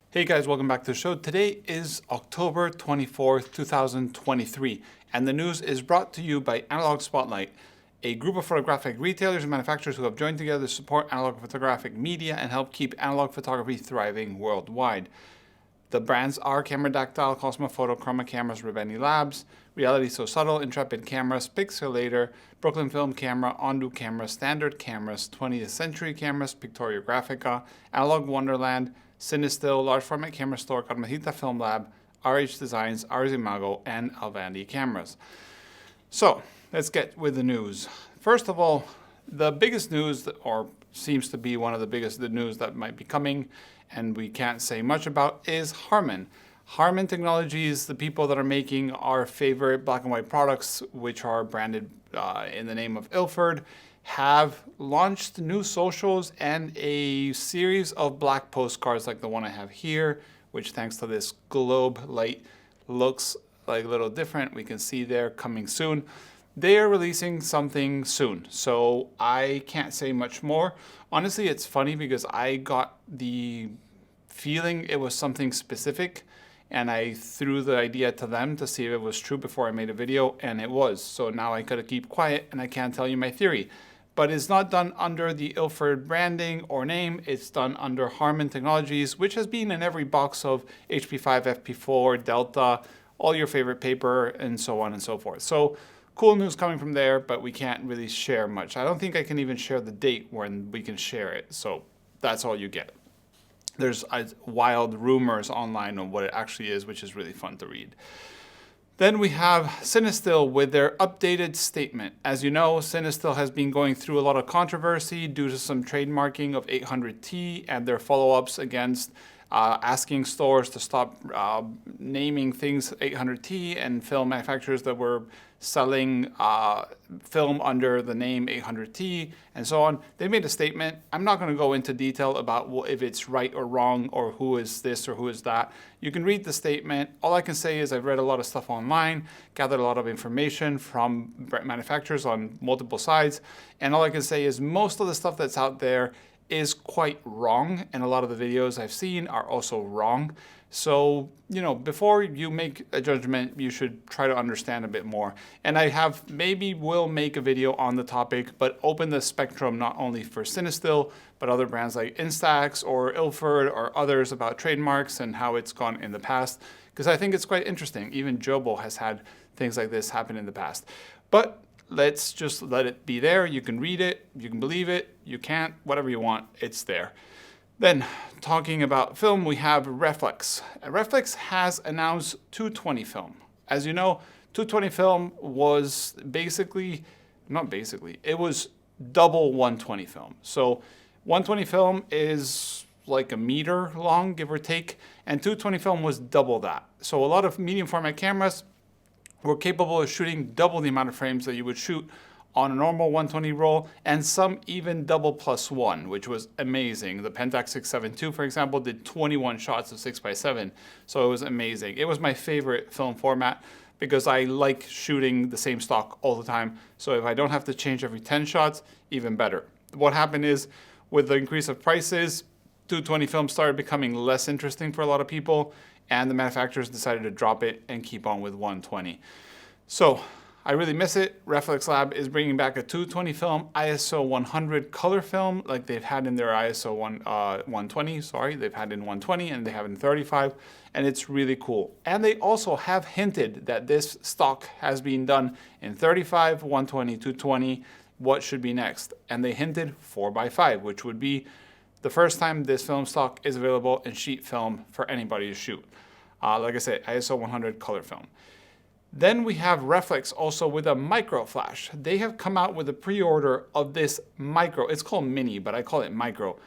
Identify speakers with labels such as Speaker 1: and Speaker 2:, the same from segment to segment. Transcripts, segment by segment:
Speaker 1: Hey guys, welcome back to the show. Today is October 24th, 2023, and the news is brought to you by Analogue Spotlight, a group of photographic retailers and manufacturers who have joined together to support analog photographic media and help keep analog photography thriving worldwide. The brands are Cameradactyl, Cosmo, Foto, Chroma cameras, Reveni Labs, RealitySoSubtle, Intrepid cameras, Pixl-ltr, Brooklyn Film camera, ONDU cameras, Standard cameras, 20th Century cameras, Pictoriographica, Analogue Wonderland, Cinestill, large format camera store, Carmencita Film Lab, RH Designs, Imago, and Alvandi cameras. So let's get with the news. First of all, the biggest news, or seems to be one of the biggest news that might be coming, and we can't say much about, is Harmon. Harmon Technologies, the people that are making our favorite black and white products, which are branded in the name of Ilford, have launched new socials and a series of black postcards like the one I have here, which thanks to this globe light looks like a little different. We can see there coming soon. They are releasing something soon, so I can't say much more. Honestly, it's funny because I got the feeling it was something specific, and I threw the idea to them to see if it was true before I made a video, and it was. So now I gotta keep quiet and I can't tell you my theory. But it's not done under the Ilford branding or name. It's done under Harmon Technologies, which has been in every box of HP5, FP4, Delta, all your favorite paper, and so on and so forth. So cool news coming from there, but we can't really share much. I don't think I can even share the date when we can share it. So that's all you get. There's wild rumors online on what it actually is, which is really fun to read. Then we have Cinestill with their updated statement. As you know, Cinestill has been going through a lot of controversy due to some trademarking of 800T and their follow-ups against asking stores to stop naming things 800T and film manufacturers that were selling film under the name 800T and so on. They made a statement. I'm not going to go into detail about if it's right or wrong or who is this or who is that. You can read the statement. All I can say is I've read a lot of stuff online, gathered a lot of information from manufacturers on multiple sides, and all I can say is most of the stuff that's out there is quite wrong, and a lot of the videos I've seen are also wrong. So, you know, before you make a judgment, you should try to understand a bit more. And I will make a video on the topic, but open the spectrum not only for Cinestill, but other brands like Instax or Ilford or others about trademarks and how it's gone in the past, because I think it's quite interesting. Even Jobo has had things like this happen in the past. But let's just let it be there. You can read it, you can believe it, you can't, whatever you want, it's there. Then, talking about film, we have Reflx. Reflx has announced 220 film. As you know, 220 film was it was double 120 film. So 120 film is like a meter long, give or take, and 220 film was double that. So a lot of medium format cameras were capable of shooting double the amount of frames that you would shoot on a normal 120 roll, and some even double +1, which was amazing. The Pentax 672, for example, did 21 shots of 6x7, so it was amazing. It was my favorite film format because I like shooting the same stock all the time, so if I don't have to change every 10 shots, even better. What happened is, with the increase of prices, 220 film started becoming less interesting for a lot of people, and the manufacturers decided to drop it and keep on with 120. So I really miss it. Reflx Lab is bringing back a 220 film ISO 100 color film like they've had in their ISO 120, they've had in 120 and they have in 35, and it's really cool. And they also have hinted that this stock has been done in 35, 120, 220, what should be next. And they hinted 4x5, which would be the first time this film stock is available in sheet film for anybody to shoot. Like I said, ISO 100 color film. Then we have Reflx also with a micro flash. They have come out with a pre-order of this micro, it's called mini, but I call it micro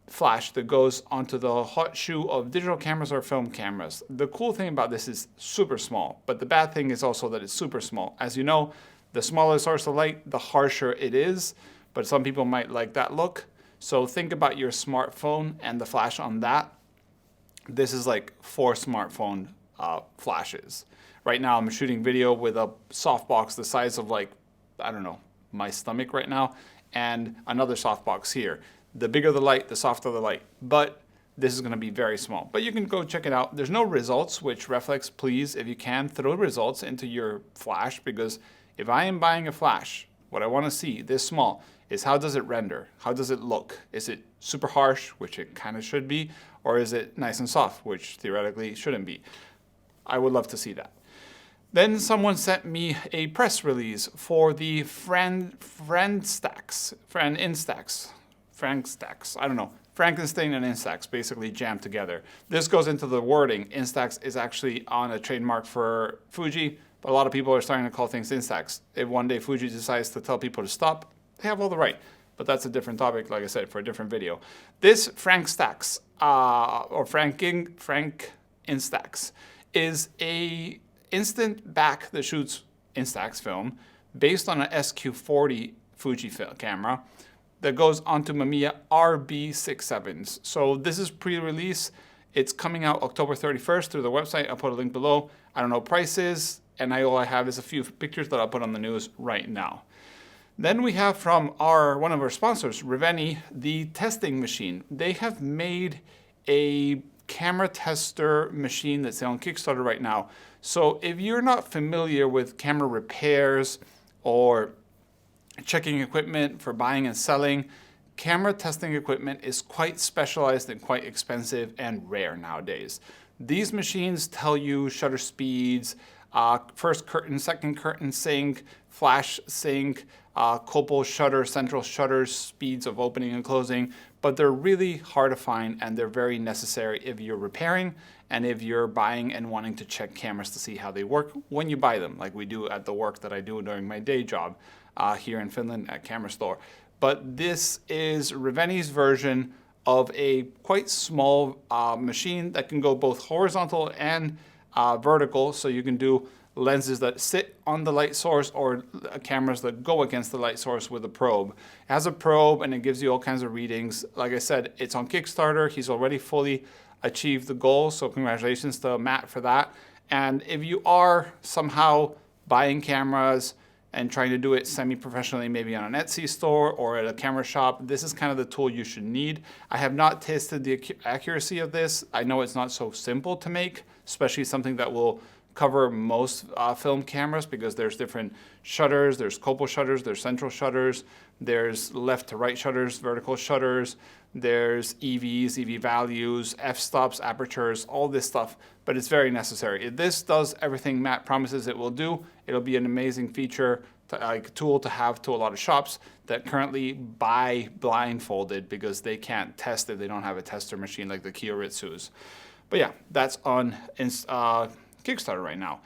Speaker 1: flash that goes onto the hot shoe of digital cameras or film cameras. The cool thing about this is super small, but the bad thing is also that it's super small. As you know, the smaller the source of light, the harsher it is, but some people might like that look. So think about your smartphone and the flash on that. This is like 4 smartphone flashes. Right now I'm shooting video with a softbox the size of, like, I don't know, my stomach right now, and another softbox here. The bigger the light, the softer the light. But this is going to be very small. But you can go check it out. There's no results, which Reflx, please, if you can, throw results into your flash, because if I am buying a flash, what I want to see this small is how does it render? How does it look? Is it super harsh, which it kind of should be, or is it nice and soft, which theoretically shouldn't be? I would love to see that. Then someone sent me a press release for the FrankInstax, I don't know. FrankInstax and Instax basically jammed together. This goes into the wording. Instax is actually on a trademark for Fuji, but a lot of people are starting to call things Instax. If one day Fuji decides to tell people to stop, they have all the right. But that's a different topic, like I said, for a different video. This FrankInstax, or FrankInstax, is a instant back that shoots Instax film based on an SQ40 Fuji camera that goes onto Mamiya RB67s. So this is pre-release. It's coming out October 31st through the website. I'll put a link below. I don't know prices, and all I have is a few pictures that I'll put on the news right now. Then we have from one of our sponsors, Reveni, the testing machine. They have made a camera tester machine that's on Kickstarter right now. So if you're not familiar with camera repairs or checking equipment for buying and selling, camera testing equipment is quite specialized and quite expensive and rare nowadays. These machines tell you shutter speeds, first curtain, second curtain sync, flash sync, copal shutter, central shutter speeds of opening and closing, but they're really hard to find and they're very necessary if you're repairing and if you're buying and wanting to check cameras to see how they work when you buy them, like we do at the work that I do during my day job here in Finland at Camera Store. But this is Reveni's version of a quite small machine that can go both horizontal and vertical, so you can do lenses that sit on the light source or cameras that go against the light source with a probe. It has a probe and it gives you all kinds of readings. Like I said, it's on Kickstarter. He's already fully achieved the goal, so congratulations to Matt for that. And if you are somehow buying cameras and trying to do it semi-professionally, maybe on an Etsy store or at a camera shop, this is kind of the tool you should need. I have not tested the accuracy of this. I know it's not so simple to make, especially something that will cover most film cameras, because there's different shutters, there's copal shutters, there's central shutters, there's left to right shutters, vertical shutters, there's EVs, EV values, f-stops, apertures, all this stuff, but it's very necessary. If this does everything Matt promises it will do, it'll be an amazing feature, like tool to have to a lot of shops that currently buy blindfolded because they can't test if they don't have a tester machine like the Kyoritsus. But yeah, that's on Kickstarter right now.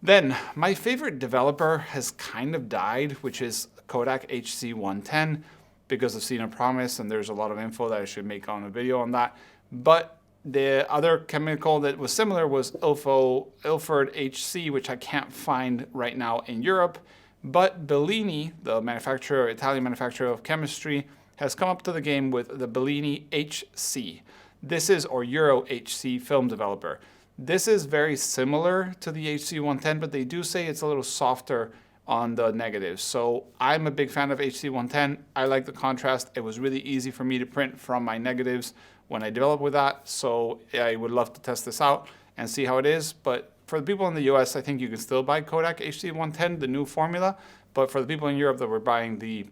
Speaker 1: Then my favorite developer has kind of died, which is Kodak HC110, because I've seen a promise and there's a lot of info that I should make on a video on that. But the other chemical that was similar was Ilford HC, which I can't find right now in Europe. But Bellini, the manufacturer, Italian manufacturer of chemistry, has come up to the game with the Bellini HC. This is, or Euro HC film developer. This is very similar to the HC110, but they do say it's a little softer on the negatives. So I'm a big fan of HC110. I like the contrast. It was really easy for me to print from my negatives when I developed with that. So I would love to test this out and see how it is. But for the people in the US, I think you can still buy Kodak HC110, the new formula. But for the people in Europe that were buying the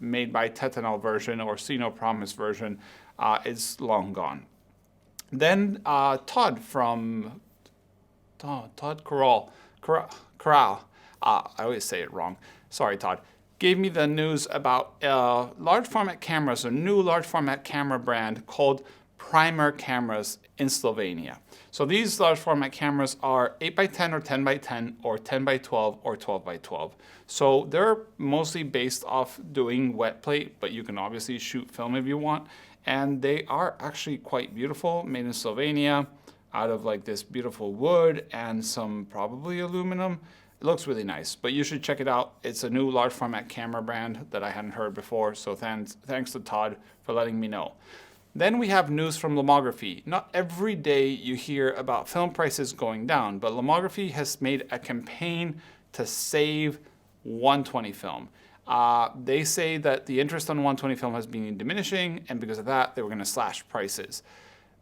Speaker 1: made by Tetanol version or See No Promise version, it's long gone. Then Todd from Todd Corral, I always say it wrong. Sorry, Todd. Gave me the news about large format cameras, a new large format camera brand called Primer Cameras in Slovenia. So these large format cameras are 8x10 or 10x10 or 10x12 or 12x12. So they're mostly based off doing wet plate, but you can obviously shoot film if you want. And they are actually quite beautiful, made in Slovenia, out of like this beautiful wood and some probably aluminum. It looks really nice, but you should check it out. It's a new large format camera brand that I hadn't heard before, so thanks to Todd for letting me know. Then we have news from Lomography. Not every day you hear about film prices going down, but Lomography has made a campaign to save 120 film. They say that the interest on 120 film has been diminishing, and because of that, they were going to slash prices.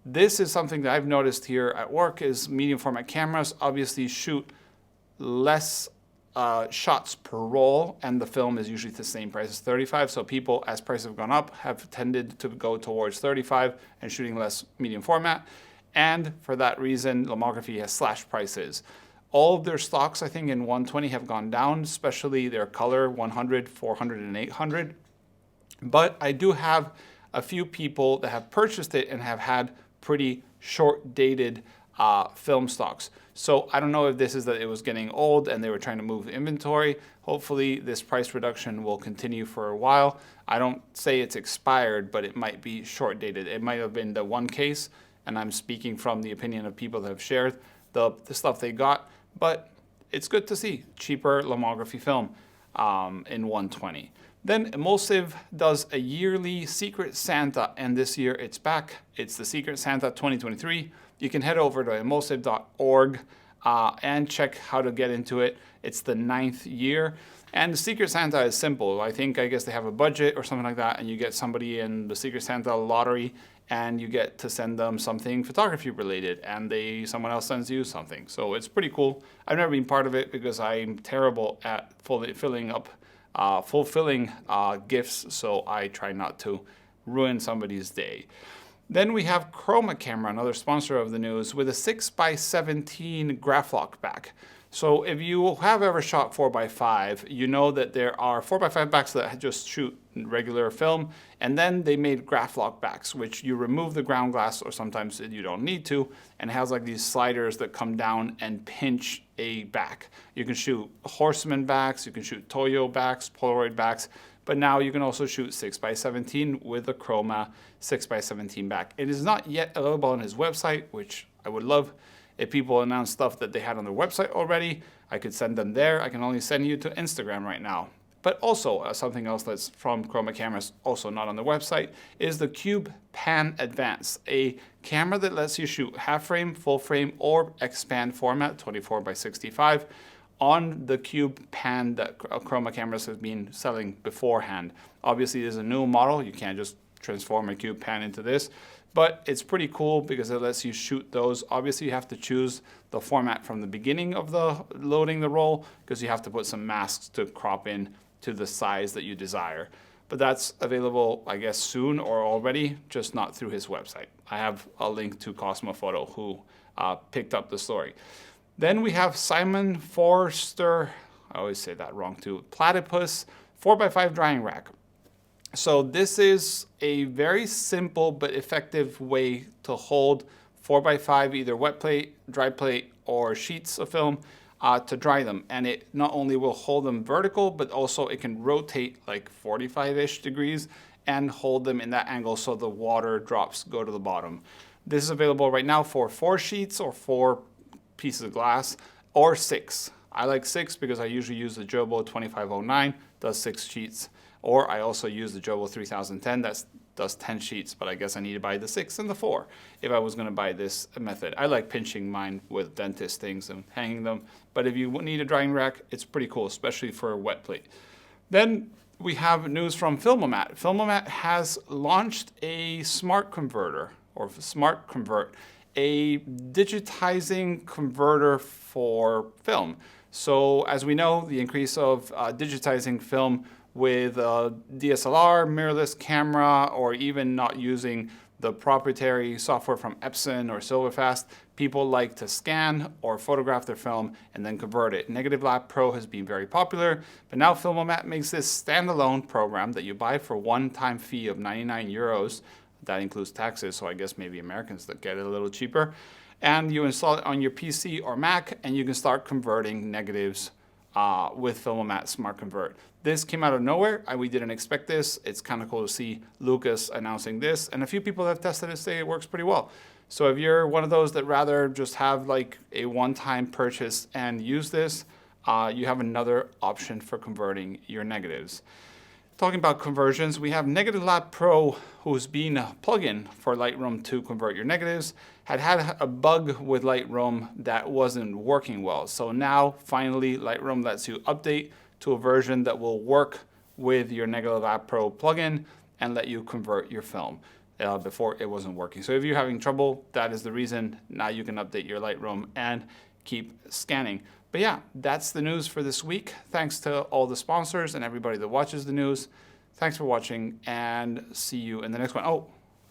Speaker 1: This is something that I've noticed here at work is medium format cameras obviously shoot less shots per roll, and the film is usually the same price as 35. So people, as prices have gone up, have tended to go towards 35 and shooting less medium format. And for that reason, Lomography has slashed prices. All of their stocks, I think, in 120 have gone down, especially their color 100, 400, and 800. But I do have a few people that have purchased it and have had pretty short-dated film stocks. So I don't know if this is that it was getting old and they were trying to move inventory. Hopefully this price reduction will continue for a while. I don't say it's expired, but it might be short-dated. It might have been the one case, and I'm speaking from the opinion of people that have shared the stuff they got, but it's good to see cheaper lomography film in 120. Then Emulsive does a yearly Secret Santa, and this year it's back. It's the Secret Santa 2023. You can head over to emulsive.org and check how to get into it. It's the 9th year. And the Secret Santa is simple. I guess they have a budget or something like that, and you get somebody in the Secret Santa lottery, and you get to send them something photography related, and someone else sends you something. So it's pretty cool. I've never been part of it because I'm terrible at fulfilling gifts, so I try not to ruin somebody's day. Then we have Chroma Camera, another sponsor of the news, with a 6x17 graph lock back. So if you have ever shot 4x5, you know that there are 4x5 backs that just shoot regular film, and then they made graph lock backs, which you remove the ground glass, or sometimes you don't need to, and it has like these sliders that come down and pinch a back. You can shoot Horseman backs, you can shoot Toyo backs, Polaroid backs, but now you can also shoot 6x17 with a Chroma 6x17 back. It is not yet available on his website, which I would love. If people announce stuff that they had on their website already, I could send them there. I can only send you to Instagram right now. But also, something else that's from Chroma Cameras, also not on the website, is the Cube Pan Advance, a camera that lets you shoot half frame, full frame, or expand format, 24x65, on the Cube Pan that Chroma Cameras have been selling beforehand. Obviously, there's a new model. You can't just transform a Cube Pan into this, but it's pretty cool because it lets you shoot those. Obviously, you have to choose the format from the beginning of the loading the roll, because you have to put some masks to crop in to the size that you desire. But that's available, I guess, soon or already, just not through his website. I have a link to Kosmo Foto, who picked up the story. Then we have Simon Forster, I always say that wrong too, Platypus 4x5 drying rack. So this is a very simple but effective way to hold 4x5, either wet plate, dry plate, or sheets of film to dry them. And it not only will hold them vertical, but also it can rotate like 45-ish degrees and hold them in that angle so the water drops go to the bottom. This is available right now for 4 sheets or 4 pieces of glass, or 6. I like 6 because I usually use the Jobo 2509, does 6 sheets. Or I also use the Jobo 3010 that does 10 sheets, but I guess I need to buy the 6 and the 4 if I was going to buy this method. I like pinching mine with dentist things and hanging them, but if you need a drying rack, it's pretty cool, especially for a wet plate. Then we have news from Filmomat. Filmomat has launched a smart converter, or smart convert, a digitizing converter for film. So as we know, the increase of digitizing film with a DSLR, mirrorless camera, or even not using the proprietary software from Epson or Silverfast, people like to scan or photograph their film and then convert it. Negative Lab Pro has been very popular, but now Filmomat makes this standalone program that you buy for one-time fee of 99 euros. That includes taxes, so I guess maybe Americans that get it a little cheaper. And you install it on your PC or Mac, and you can start converting negatives with Filmomat Smart Convert. This came out of nowhere. We didn't expect this. It's kind of cool to see Lucas announcing this, and a few people have tested it say it works pretty well. So if you're one of those that rather just have like a one-time purchase and use this, you have another option for converting your negatives. Talking about conversions, we have Negative Lab Pro, who's been a plugin for Lightroom to convert your negatives, had a bug with Lightroom that wasn't working well. So now, finally, Lightroom lets you update to a version that will work with your Negative Lab Pro plugin and let you convert your film. before it wasn't working. So if you're having trouble, that is the reason. Now you can update your Lightroom and keep scanning. But yeah, that's the news for this week. Thanks to all the sponsors and everybody that watches the news. Thanks for watching, and see you in the next one. Oh,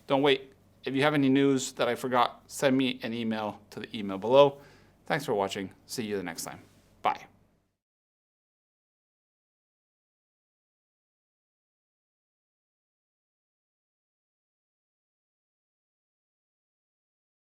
Speaker 1: don't wait. If you have any news that I forgot, send me an email to the email below. Thanks for watching. See you the next time. Bye.